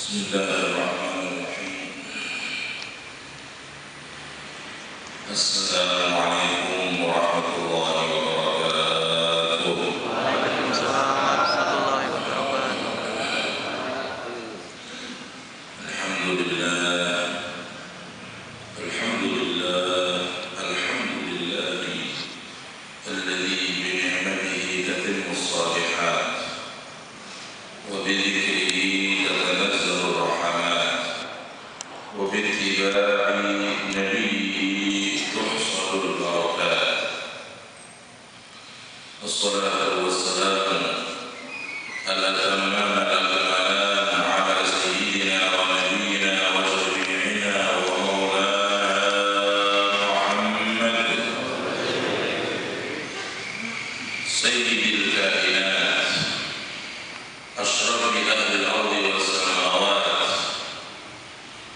Bismillahirrahmanirrahim. Assalamualaikum warahmatullahi wabarakatuh. Waalaikumsalam warahmatullahi wabarakatuh. Alhamdulillah, alhamdulillah, alladzi bi ni'matihi tatimmu shalihat wa bi dzikrihi tatanazzalu rahmat wa bi ittiba'i nabiyyihi tuhsalul barakat. Wassalatu wassalamu ala tamamil akmalan ala sayyidina wa nabiyyina wa syafi'ina wa maulana Muhammad sayyidil kainat ashrafi ahli al-ardi was samawat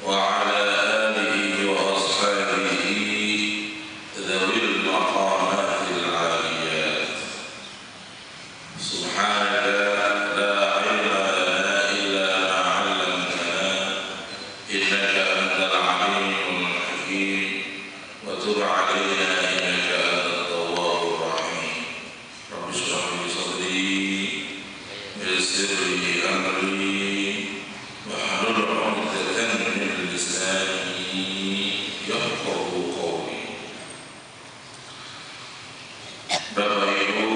wa ala alihi wa ashabihi dhawil maqamatil 'aliyat. Subhanaka la ilma lana illa ma 'allamtana innaka antal 'alimul hakim wa tub 'alaina innaka antat tawwabur rahim. Rabbi shrah li sadri wa yassir li amri wahlul 'uqdatan min lisani yafqahu qawli. Bapak Ibu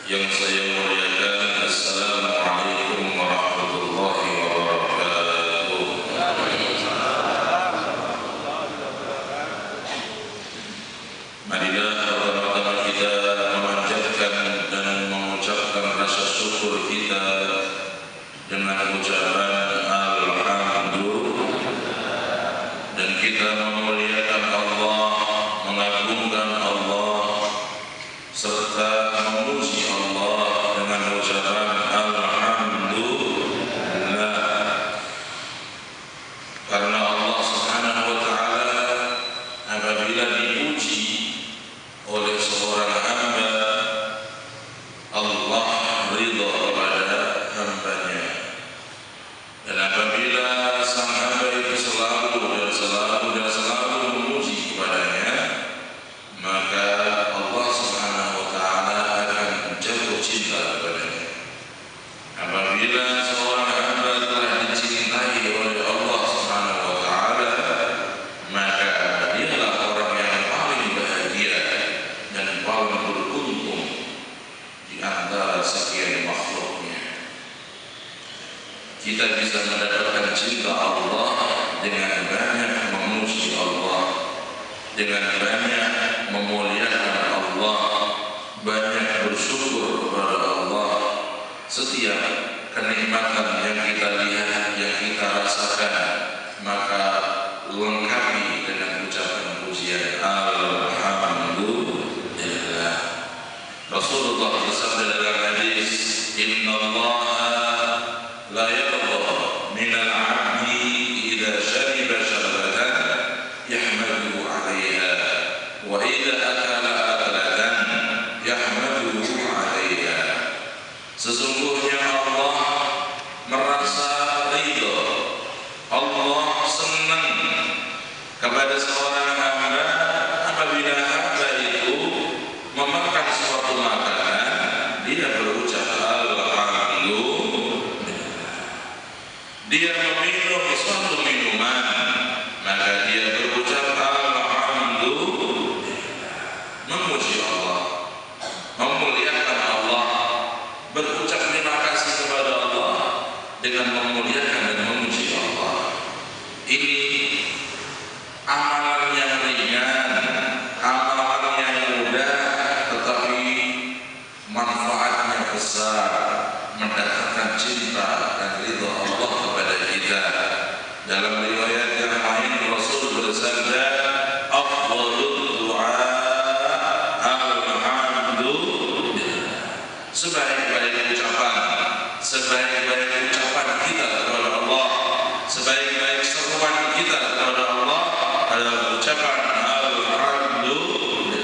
yang saya muliakan, Assalamualaikum warahmatullahi wabarakatuh. Marilah pertama-tama kita memanjatkan dan mengucapkan rasa syukur kita dengan ucapan alhamdulillah, dan kita memuliakan Allah, mengagungkan Allah, serta memuji Allah dengan ucapan alhamdulillah, karena Allah Subhanahu wa taala apabila dipuji oleh seorang hamba, Allah ridha kepada hambanya, dan apabila sang hamba itu selalu memuji kepadanya, maka Allah Subhanahu wa taala akan jatuh cinta kepadanya. Apabila seorang hamba telah dicintai oleh Allah Subhanahu wa taala, maka dialah orang yang paling bahagia dan paling beruntung di antara sekian makhluknya. Kita bisa mendapatkan cinta Allah dengan banyak memuji Allah, dengan banyak memuliakan Allah, banyak bersyukur kepada Allah. Setiap kenikmatan yang kita lihat, yang kita rasakan, maka lengkapi dengan ucapan pujian alhamdulillah. Rasulullah bersabda dalam hadis, innallaha la yarda minal 'abdi idza shariba syarbatan yahmaduhu 'alaiha wa idza akala aklatan yahmaduhu 'alaiha. Sesungguhnya Allah merasa ridha, Allah senang kepada seorang hamba apabila hamba itu memakan suatu makanan, dia berucap alhamdulillah. Dia meminum suatu minuman, maka dia berucap alhamdulillah, memuji Allah, memuliakan Allah, berucap terima kasih kepada Allah dengan memuliakan dan memuji Allah. Ini amalan yang ringan, amalan yang mudah, tetapi manfaatnya besar, mendatangkan cinta dan ridha Allah kepada kita. Dalam riwayat yang lain Rasul bersabda, afdhalud du'a alhamdulillah. Sebaik-baik ucapan kita kepada Allah, sebaik-baik seruan kita kepada Allah adalah ucapan alhamdulillah.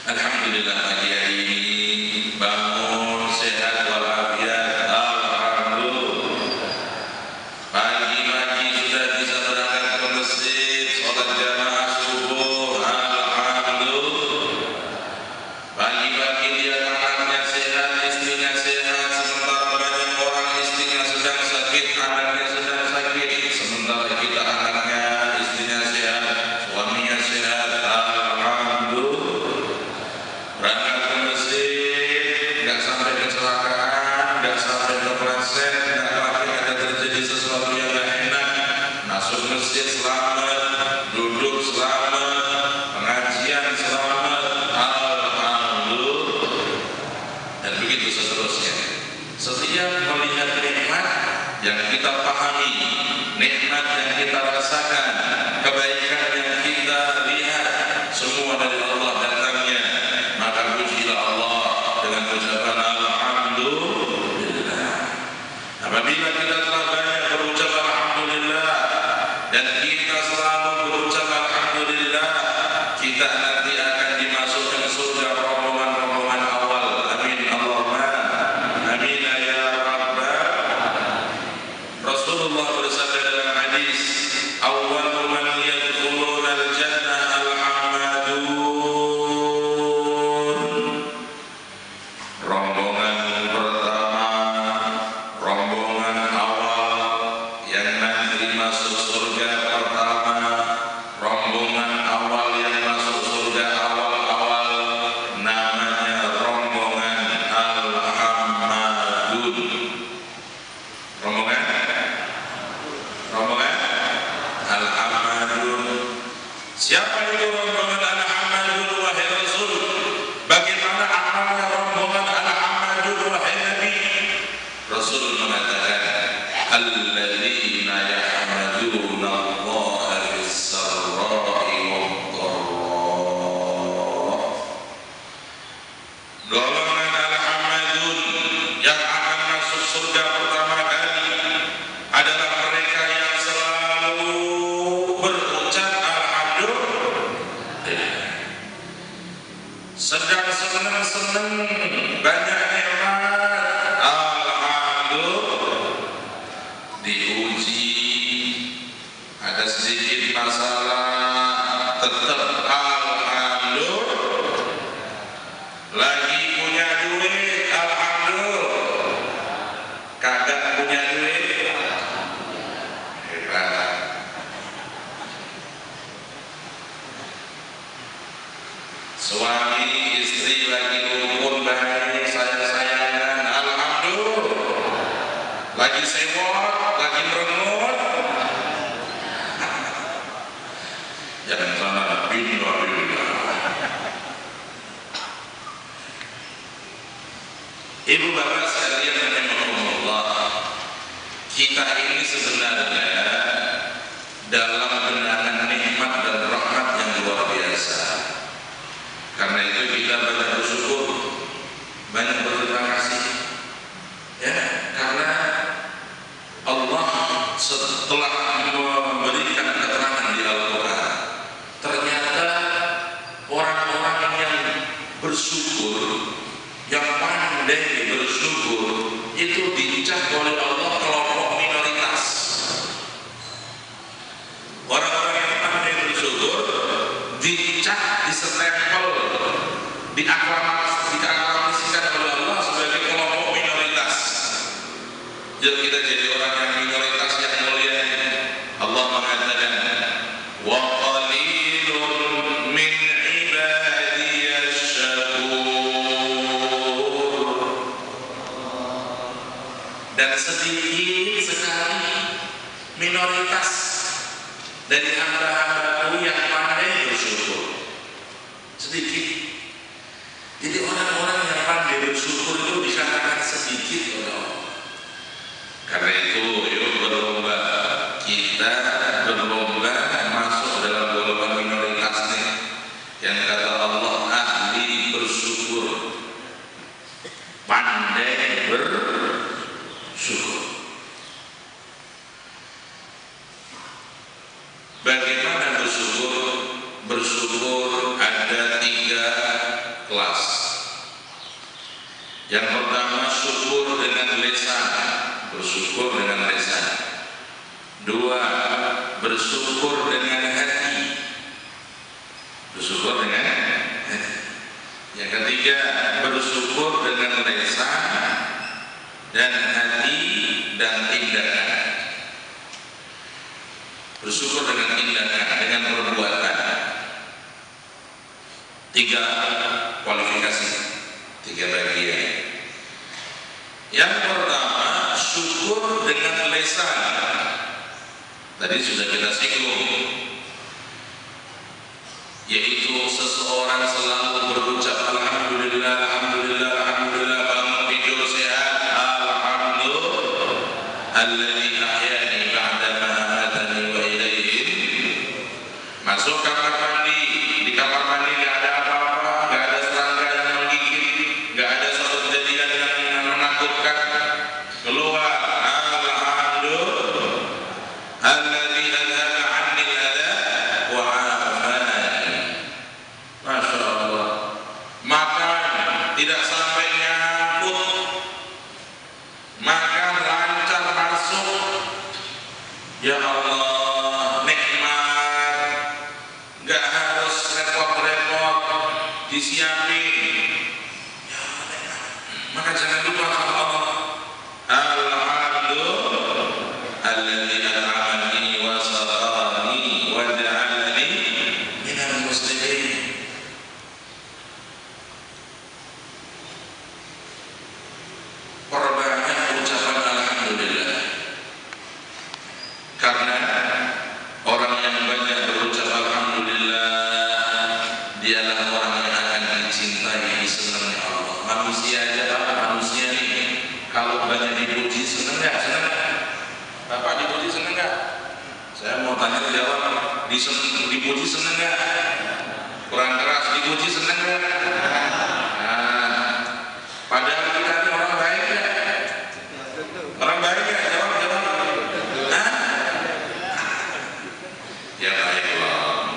Alhamdulillah pagi hari ini bangun sehat walafiat, alhamdulillah. dan begitu seterusnya. Setiap melihat nikmat yang kita pahami, nikmat yang kita rasakan, kebaikan yang kita lihat, semua dari Allah datangnya, maka pujilah Allah dengan ucapan alhamdulillah. Apabila kita telah banyak berucap alhamdulillah dan kita selalu berucap alhamdulillah, kita nanti akan dimasukkan surga rombongan-rombongan awal. Amin Allahumma amin ya rabbal. Rasulullah bersabda dalam hadis, awwalu man yadkhuluna al-jannah al-hammadun. Rombongan pertama, rombongan awal yang nanti masuk surga pertama, rombongan awal yang masuk surga awal-awal, namanya rombongan al-hammadun. Rombongan al-hammadun. Siapa itu rombongan al-hammadun wahai Rasul? Bagaimana amalnya rombongan al-hammadun wahai Nabi? Rasul mengatakan, alladzina yahmaduna Allah fis-sarra'i wad-dharra. Golongan al-hammadun yang akan masuk surga pertama kali adalah mereka yang selalu berucap alhamdulillah. Sedang senang-senang banyak nikmat, alhamdulillah. Diuji, ada sedikit masalah, tetap alhamdulillah. Lagi punya duit, alhamdulillah. Kagak punya duit, hebat. Suami istri lagi rukun baik, sayang-sayangan, alhamdulillah. Lagi sewot, lagi merengut, jangan salah, billah. Ibu bapak sekalian rahimakumullah, kita ini sebenarnya dalam genangan nikmat dan rahmat yang luar biasa. Karena itu kita banyak bersyukur, banyak berterima kasih, ya, karena Allah setelah memberikan keterangan di Al-Quran, ternyata orang-orang yang bersyukur, yang pandai bersyukur, itu dicap oleh Allah kelompok minoritas. Orang-orang yang pandai bersyukur dicap, disestempel, diaklamasikan oleh Allah sebagai kelompok minoritas. Jadi kita jadi orang yang minoritas yang mulia. Allah mengatakan, wa qalilun min ibadiyasy syakur. Dan sedikit sekali minoritas dari hamba-hambaku yang pandai bersyukur. Sedikit. Jadi orang-orang yang pandai bersyukur itu dikatakan sedikit oleh Allah. Karena itu yuk berlomba, kita berlomba masuk dalam golongan minoritas nih, yang kata Allah ahli bersyukur, pandai bersyukur. Bagaimana bersyukur? Bersyukur ada 3 kelas. Yang pertama, syukur dengan lisan, bersyukur dengan lisan. 2, bersyukur dengan hati, bersyukur dengan hati. Yang ketiga, bersyukur dengan lisan dan hati dan tindakan. Bersyukur dengan tindakan, dengan perbuatan. 3 kualifikasi, 3 bagian. Yang pertama, syukur dengan lisan. Tadi sudah kita singgung, yaitu seseorang selalu berucap alhamdulillah, alhamdulillah, alhamdulillah. alladzi ahyani ba'da ma amatani wa ilaihi. Masuk kamar mandi, di kamar mandi nggak ada apa-apa, nggak ada serangga yang menggigit, nggak ada suatu kejadian yang menakutkan. Keluar, alhamdulillah, alladzi adhaba 'anni al-adha wa 'afani. Masya Allah. Makan tidak sampai nyangkut, makan lancar masuk. Ya Allah, nikmat, nggak harus repot-repot disiapin. Ya nikmat. Maka jangan lupa sama Allah. Alhamdulillah, alladzi at'amani wa saqani wa ja'alani minal muslimin. Perbanyak ucapan alhamdulillah, karena orang yang banyak berucap alhamdulillah dialah orang yang akan dicintai, disenangi Allah. Manusia aja, manusia nih kalau banyak dipuji seneng nggak? Seneng nggak? Bapak dipuji seneng nggak? Saya mau tanya jawab. Dipuji seneng nggak? Kurang keras, dipuji seneng nggak? Nah, padahal kita ini orang baik nggak? Orang baik nggak? Jawab. Hah? Ya baiklah.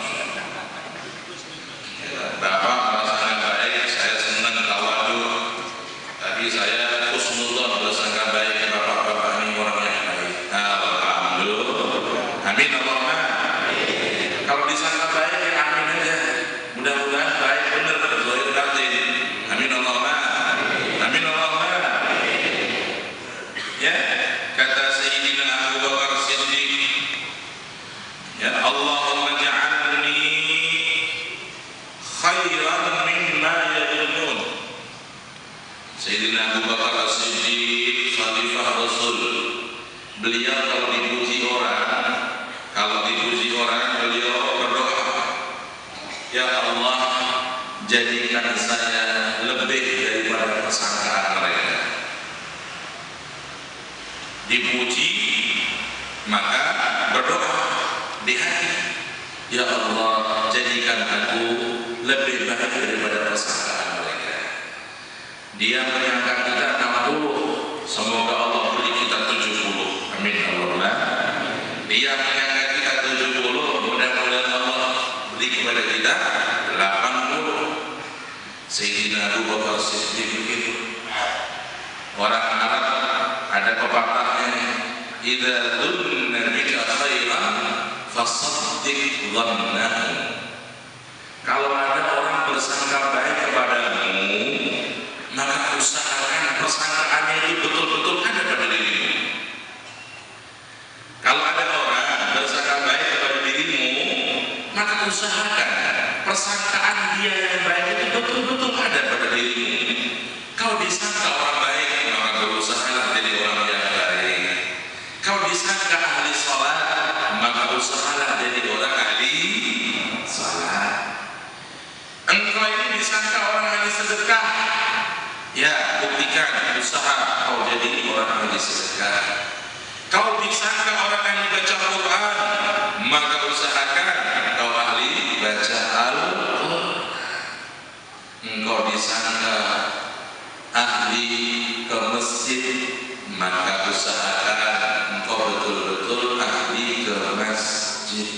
Bapak merasa baik, saya senang tawadhu. Tapi saya husnuzon bersangka baik, bapak-bapak ini orang yang baik. Alhamdulillah. Amin Allahumma. Kalau disangka baik ya amin aja. Mudah-mudahan baik benar zahir batin. Amin Allahumma. Amin Allahumma. Ya, kata Sayyidina Abu Bakar Siddiq, ya Allahumma ja'alni khairan mimma yadunun. Sayyidina Abu Bakar Siddiq Khalifah Rasul, beliau kalau dipuji orang beliau berdoa, ya Allah jadikan saya lebih daripada persangkaan mereka. Dipuji maka berdoa di hati, ya Allah jadikan aku lebih baik daripada persangkaan mereka. Dia menyangka kita 60, semoga Allah beri kita 70. Amin Allahumma. Dia menyangka kita 70, mudah-mudahan Allah beri kepada kita 80. Sayyidina Abu Bakar Siddiq begitu. Orang Arab ada pepatahnya, idza dhunna bika khairan fasaddiq dhannahu. Kalau ada orang bersangka baik kepadamu, maka usahakan persangkaannya itu betul-betul ada pada dirimu. Kalau ada orang bersangka baik kepada dirimu, maka usahakan persangkaan dia yang baik itu betul-betul ada pada dirimu. Kalau disangka orang baik, maka berusahalah jadi orang yang baik. Kalau disangka ahli salat, maka usahalah jadi orang ahli salat. Engkau ini disangka orang ahli sedekah, ya buktikan usaha kau jadi orang ahli sedekah. Kau disangka orang ahli baca Quran, maka usahakan kau ahli baca Al-Quran. Engkau disangka ahli ke masjid, maka usahakan engkau betul-betul ahli ke masjid.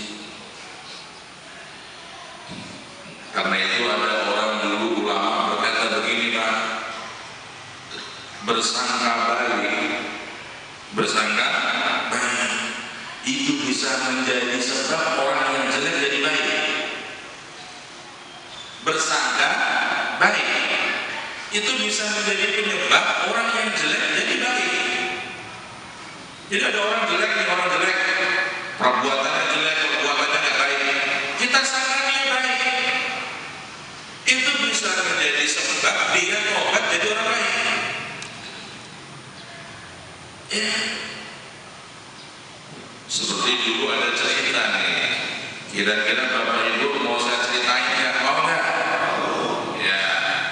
Karena itu ada orang dulu ulama berkata begini, Pak, bersangka baik itu bisa menjadi sebab orang yang jelek jadi baik. Bersangka baik itu bisa menjadi penyebab orang yang jelek jadi baik. Jadi ada orang jelek, perbuatannya jelek, perbuatannya nggak baik, kita sangka dia baik, itu bisa menjadi sebab dia tobat jadi orang baik. Ya, seperti dulu ada cerita nih, kira-kira Bapak Ibu mau saya ceritain ya, mau nggak? Ya,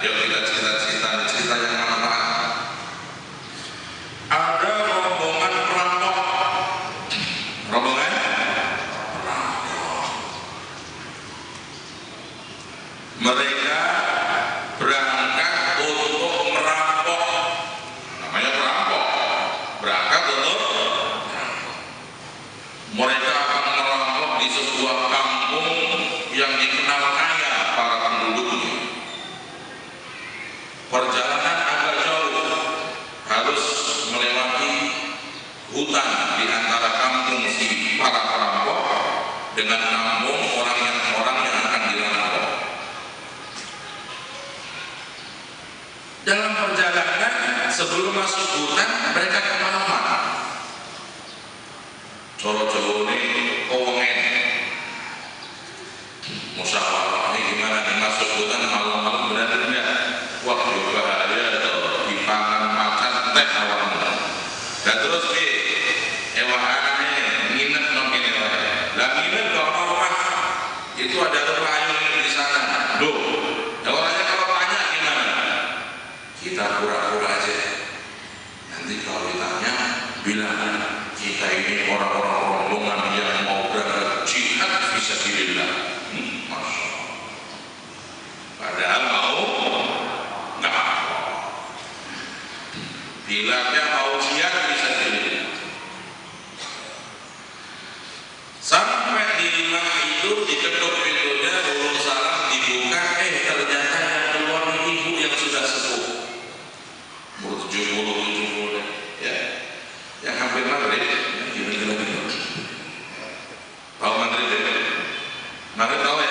yuk kita cerita yang manfaat. Ada rombongan perampok perjalanan sebelum masuk hutan mereka kemalaman. Coro-coro ini kowengen musyawarah ini gimana nih masuk hutan malam-malam benar enggak? Wah juga bahaya tuh dipangan makan teh awalnya. Dan terus di ewahannya nginep nongkin ewahannya. Lah nginep kalau rumah itu ada rumah yang di sana. Duh, orangnya kalau tanya gimana? Kita pura-pura aja. Nanti kalau ditanya bilang kita ini orang-orang rombongan yang mau berangkat jihad fisabilillah. Masya Allah. Padahal mau nggak mau. Bilangnya mau jihad fisabilillah. Sampai di rumah itu diketuk pintunya, urus salam dibuka, ternyata yang keluar ibu yang sudah sepuh, umur 70 ya, yang hampir maghrib, gila-gila gitu. Tahu maghrib ya? Maghrib tahu ya?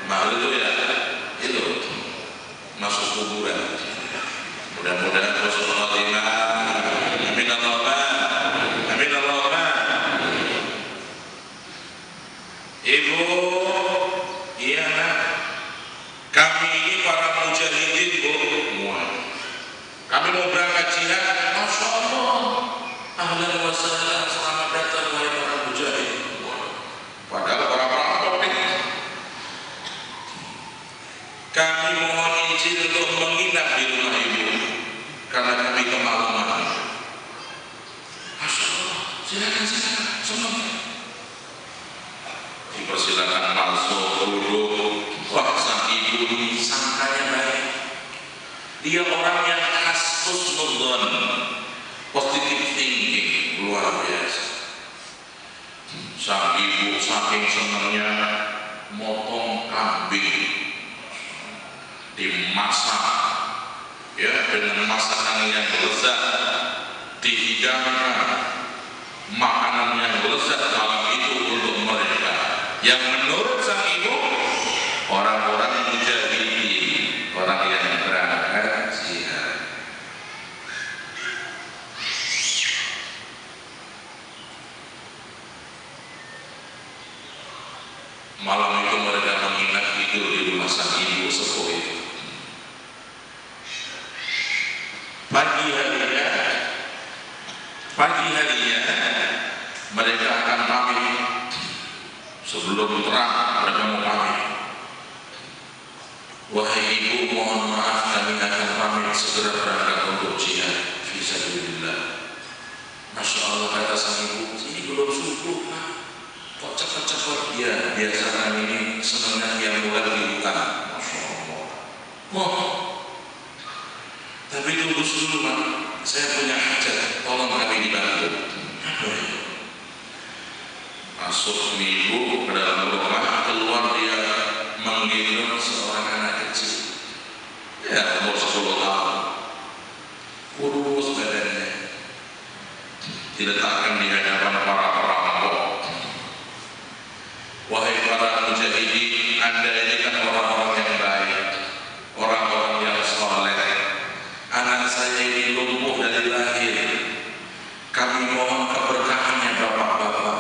Maghrib itu ya, itu masuk kuburan. Mudah-mudahan Rasulullah amin Allahumma, amin Allahumma. Ibu, iya nak, kami ini para mujahidin bu, kami mau berangkat jihad. Masya Allah, ahlan wa sahlan, selamat datang wahai para mujahid. Padahal para perampok nih. Kami mohon izin untuk menginap di rumah ibu karena kami kemalaman. Masya Allah, silakan semua. Dipersilakan masuk duduk. Wah, sang ibu ini sangkanya baik. Dia orang yang khas husnudzon, positive thinking, luar biasa. Sang ibu saking senangnya motong kambing, dimasak ya dengan masakan yang lezat, dihidangkan makanan yang lezat malam itu untuk mereka yang menurut sang ibu orang-orang mujahidin, orang yang berangkat jihad. Malam itu mereka menginap tidur di rumah sang ibu sepuh itu. Pagi harinya mereka akan pamit. Sebelum terang mereka mau pamit. Wahai ibu, mohon maaf kami akan pamit segera berangkat untuk jihad fisabilillah. Masya Allah, kata sang ibu, ini belum subuh pak, kok cepat-cepat. Ya biasa kami ini senangnya yang mulai di hutan. Masya Allah. Wah, tapi tunggu dulu pak, saya punya hajat, tolong kami dibantu. Apa itu? Masuk ibu ke dalam rumah, keluar dia menggendong seorang anak kecil, ya umur 10 tahun, kurus badannya, diletakkan di hadapan para perampok. Wahai para mujahidin, anda ini kan orang-orang yang baik, orang-orang yang soleh. Anak saya ini lumpuh dari lahir, kami mohon keberkahannya bapak-bapak.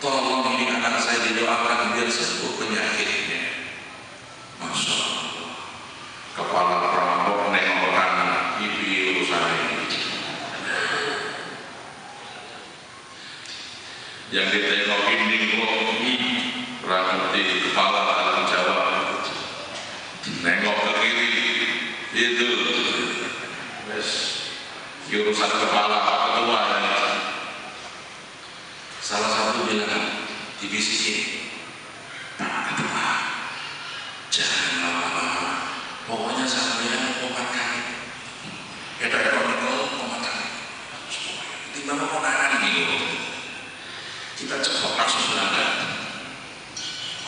Tolong ini anak saya didoakan biar sembuh penyakitnya. Masya Allah. Kepala perampok nengok ke kanan, ibu urusan ini. Yang ditengokin dinggo, berarti kepala tanggung jawab. Nengok ke kiri, itu. Wes, urusan kepala ketua dan salah satu bilang dibisikin, Pak Ketua, jangan lama-lama, pokoknya sampai 4 kali. Kita nikol 4 kali. Timbang konangan gitu. Kita cepat langsung berangkat.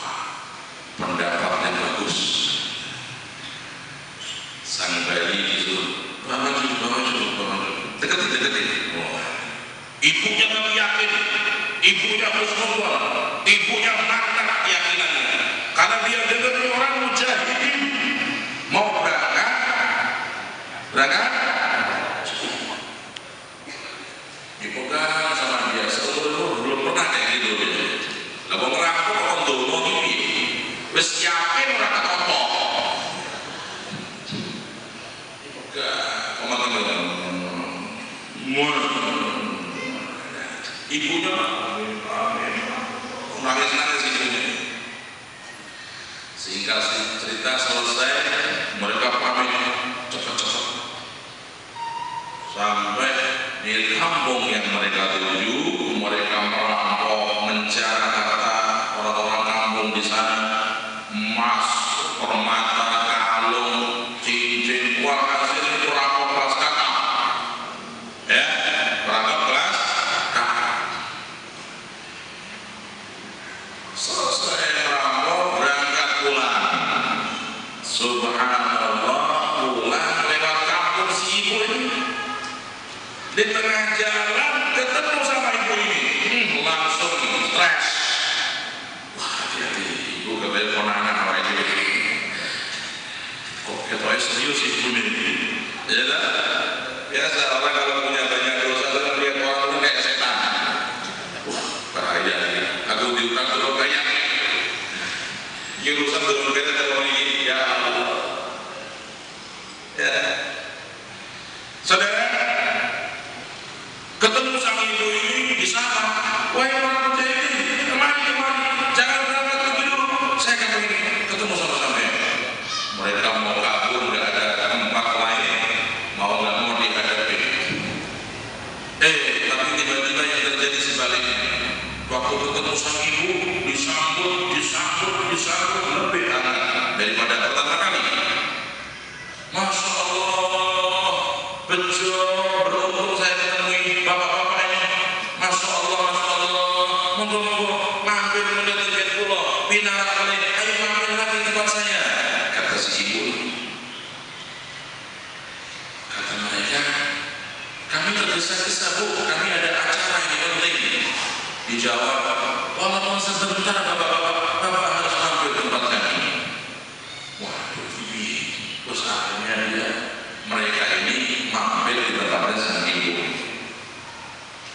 Wah, pendapatnya bagus. Sang bayi disuruh, bawa dulu. Deketin. Oh. Ibunya nggak yakin. Ibunya husnudzon, ibunya mantap keyakinannya, karena dia dengar orang mujahidin mau berangkat kan? Dipegang sama dia seluruh belum pernah kayak gitu dia. Lah wong rampok kok ndono iki wis yakin ora ketotok. Dipegang komandan ibunya nangis-nangis ibunya. Sehingga cerita selesai, mereka pamit cepat-cepat sampai di kampung yang mereka tuju. Mereka merampok, menjarah harta orang-orang kampung di sana, emas, permata, kalung, cincin, walhasil itu rampok kelas kakak, ya, rampok kelas kakak. Selesai merampok, berangkat pulang. Subhanallah, pulang lewat kampung si ibu ini. Di tengah jalan ketemu sama ibu ini, langsung stres. Wah, hati-hati, ibu keteleponan anak ini. Kok ketoknya serius ibu ini? Ya kan? Biasa orang kalau punya banyak dosa kan lihat orang itu kayak setan. Wah, bahaya ini. Aku diutang dulu banyak. Ini urusan belum beres kalau ini, ya Allah. Ya, saudara. Ketemu sama ibu ini di sana. Wahai orang mujahidin, kemari, jangan berangkat pergi dulu. Saya akan begini, ketemu sama sampean. Mereka mau kabur, nggak ada tempat lain, mau nggak mau dihadapi. Tapi tiba-tiba yang terjadi sebaliknya. Waktu ketemu sama ibu, disambut lebih hangat daripada pertama kali. Masya Allah, bejo, beruntung saya menemui bapak-bapak ini. Masya Allah, monggo mampir mendekat tiket pulau, binarak balik, ayo mampir lagi tempat saya. Kata si ibu, kata mereka, kami tergesa-gesa bu, kami ada acara yang penting. Dijawab, walaupun sebentar bapak harus mampir tempat kami. Waduh, terus akhirnya mereka ini mampir di tempatnya sang ibu.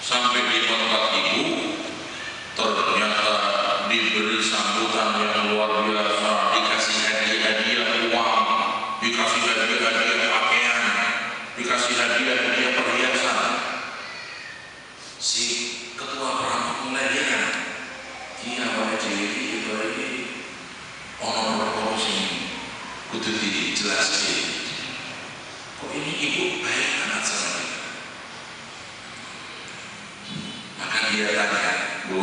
Sampai di tempat ibu, ternyata diberi sambutan yang luar biasa, dikasih hadiah uang, dikasih hadiah pakaian, dikasih hadiah perhiasan. Si ketua perampok mulai dia kan, iya wajah itu orang sini kudu dijelaskan. Kok ini ibu baik banget sama kita? Maka dia tanya, bu,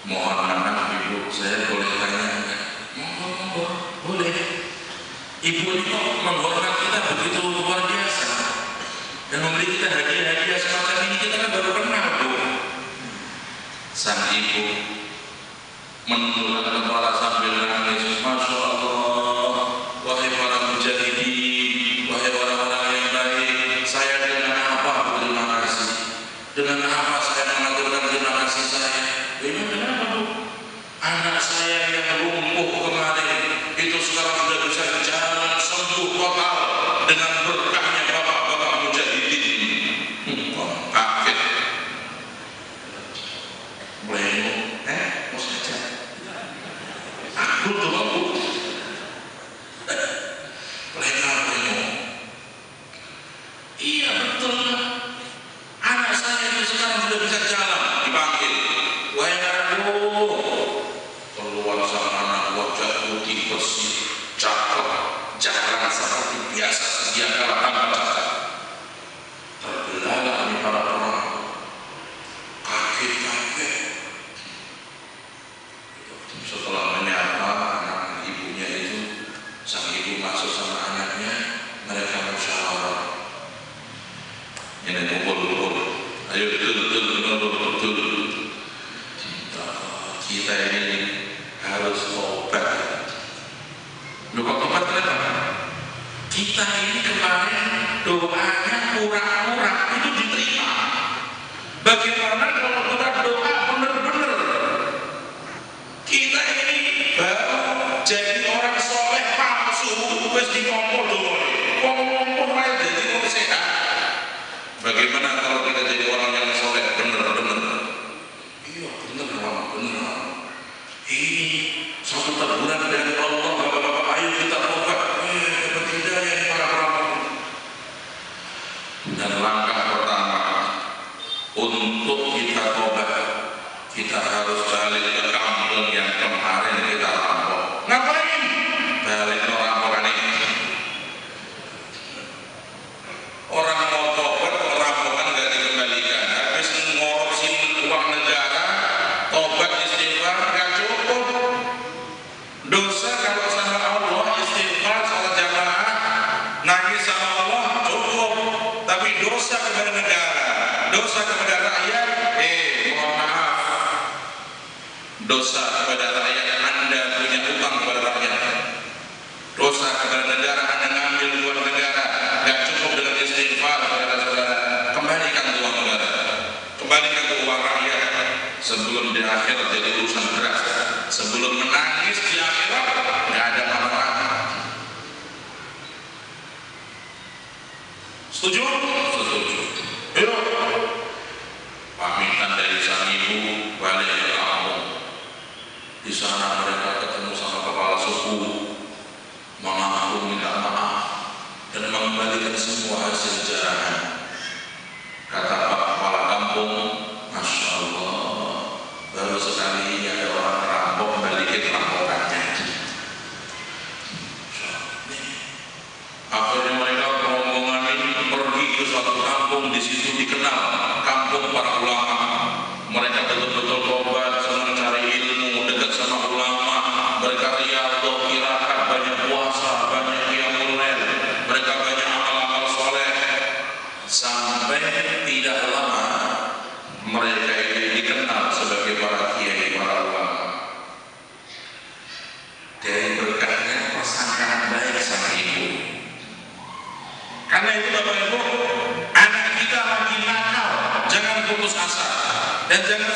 mohon maaf ibu, saya boleh tanya enggak? Monggo, boleh. Ibu ini kok menghormat kita begitu luar biasa dan memberi kita hadiah-hadiah semacam ini, kita kan baru kenal bu. Sang ibu menundukkan kepala sambil nangis. Masya Allah, wahai para mujahidin, wahai orang-orang yang baik, saya dengan apa berterima kasih? Dengan apa saya mengaturkan terima kasih saya? Ini kenapa bu? Anak saya yang lumpuh kemarin itu sekarang sudah bisa jalan sembuh total dengan berkahnya bapak-bapak mujahidin. Kaget. Boleh mau saja. Aku tuh bu. Iya betul. Anak saya itu sekarang sudah bisa jalan, dipanggil. Wahai anakku, keluar sang anak, wajah putih bersih, cakep, jalan seperti biasa sedia kala tanpa cacat. Terbelalak ini para orang, kaget. Setelah menyapa anak ibunya itu, sang ibu masuk sama anaknya, mereka musyawarah. Ini kumpul, ayo betul. Kita ini harus tobat. Lu kok tobat kenapa? Kita ini kemarin doanya kurang itu diterima. Bagaimana kalau kita doa benar-benar? Kita ini baru jadi orang soleh palsu, wes dikompol doa. Ngomong-ngomong aja jadi Dan langkah pertama untuk kita tobat, kita harus balik ke kampung yang kemarin kita rampok. Ngapain? Balik ke rampokan ini. Orang mau tobat, rampokan nggak dikembalikan. Habis ngorupsi uang negara, tobat istighfar nggak cukup. Dosa kalau sama Allah istighfar salat jamaah, nangis sama Allah cukup. Tapi dosa kepada negara, dosa kepada rakyat, mohon maaf. Dosa kepada rakyat, Anda punya utang kepada rakyat. Dosa kepada negara, Anda ngambil uang negara, nggak cukup dengan istighfar kepada saudara. Kembalikan uang negara, kembalikan uang rakyat. Sebelum di akhirat jadi urusan berat, sebelum menangis di akhirat nggak ada manfaat. Setuju? Setuju. Yuk, pamitan dari sang ibu balik ke kampung. Di sana mereka ketemu sama kepala suku, mengaku minta maaf dan mengembalikan semua hasil jarahan. Kata Pak Kepala Kampung, Masya Allah, baru sekali ada orang rampok balikin rampokannya. Akhirnya mereka rombongan ini pergi ke suatu kampung, di situ dikenal kampung para ulama. Mereka betul-betul tobat, senang cari ilmu, dekat sama ulama. Mereka riyadhah, qiraat, banyak puasa, banyak qiyamul lail. Mereka banyak amal-amal soleh. Sampai tidak lama mereka ini dikenal sebagai para kiai, para ulama. Dari berkatnya persangkaan baik sama ibu. Karena itu Bapak Ibu, anak kita lagi nakal, jangan putus asa dan jangan